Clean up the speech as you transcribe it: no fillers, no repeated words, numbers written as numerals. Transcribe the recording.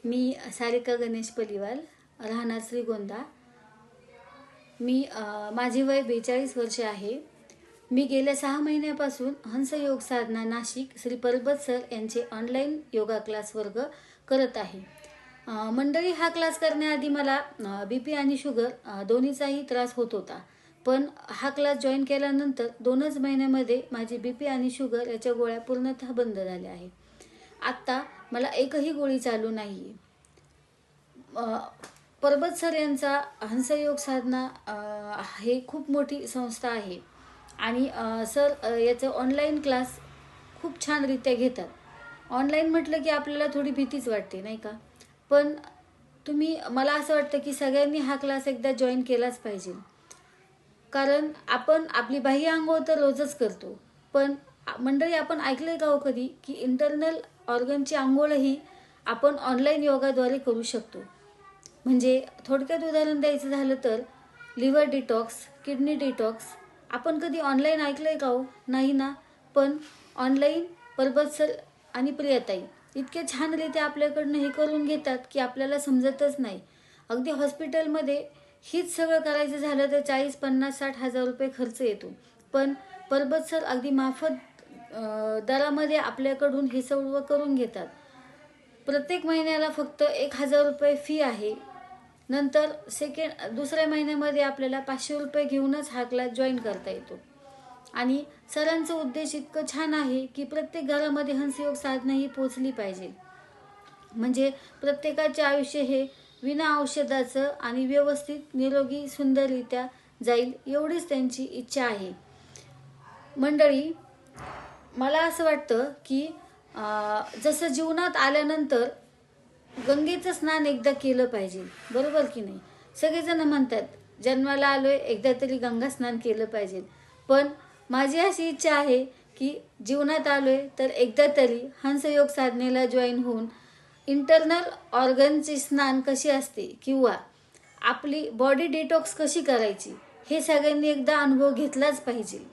मी सारिका गणेश पलिवाल, राहणार श्रीगोंदा। माझे वय 42 वर्षे आहे। मी गेल्या 6 महिन्यापासून हंस योग साधना नाशिक श्री परबत सर यांचे ऑनलाईन योगा क्लास वर्ग करत आहे। मंडळी, हा क्लास करण्याआधी मला बीपी आणि शुगर दोन्हीचाही त्रास होत होता, पण हा क्लास जॉईन केल्यानंतर 2च महिन्यामध्ये माझी बीपी आणि शुगर याच्या गोळ्या पूर्णतः बंद झाल्या आहे। आता मला एकही गोळी चालू नाहीये। परबत सर यांचा हंस योग साधना हे खूप मोठी संस्था आहे आणि सर याचं ऑनलाईन क्लास खूप छानरित्या घेतात। ऑनलाईन म्हटलं की आपल्याला थोडी भीतीच वाटते, नाही का? पण मला असं वाटतं की सगळ्यांनी हा क्लास एकदा जॉईन केलाच पाहिजे, कारण आपण आपली बाह्य अंघोळ तर रोजच करतो, पण मंडळी, आपण ऐकलंय का हो कधी की इंटरनल ऑर्गनची अंघोळही आपण ऑनलाईन योगाद्वारे करू शकतो? म्हणजे थोडक्यात उदाहरण द्यायचं झालं तर लिव्हर डिटॉक्स, किडनी डिटॉक्स आपण कधी ऑनलाईन ऐकलंय का हो? नाही ना? पण ऑनलाईन परबत सर आणि प्रियताई इतके छानरित्या आपल्याकडनं हे करून घेतात की आपल्याला समजतच नाही। अगदी हॉस्पिटलमध्ये हीच सगळं करायचं झालं तर 40, 50, 60 हजार रुपये खर्च येतो, पण परबत सर अगदी माफक दरामध्ये आपल्याकडून हे सर्व करून घेतात। प्रत्येक महिन्याला फक्त 1000 रुपये फी आहे। नंतर दुसऱ्या महिन्यामध्ये आपल्याला 500 रुपये घेऊनच हा क्लास जॉईन करता येतो। आणि सरांचा उद्देश इतकं छान आहे की प्रत्येक घरामध्ये हंसयोग साधना ही पोचली पाहिजे, म्हणजे प्रत्येकाचे आयुष्य हे विना औषधाचं आणि व्यवस्थित निरोगी सुंदररित्या जाईल, एवढीच त्यांची इच्छा आहे। मंडळी, मला असं वाटतं की जसं जीवनात आल्यानंतर गंगेचं स्नान एकदा केलं पाहिजे, बरोबर की नाही? सगळेजण म्हणतात जन्माला आलोय एकदा तरी गंगा स्नान केलं पाहिजे, पण माझी अशी इच्छा आहे की जीवनात आलोय तर एकदा तरी हंस योग साधनेला जॉईन होऊन इंटरनल ऑर्गनचे स्नान कशी असते किंवा आपली बॉडी डिटॉक्स कशी करायची हे सगळ्यांनी एकदा अनुभव घेतलाच पाहिजे।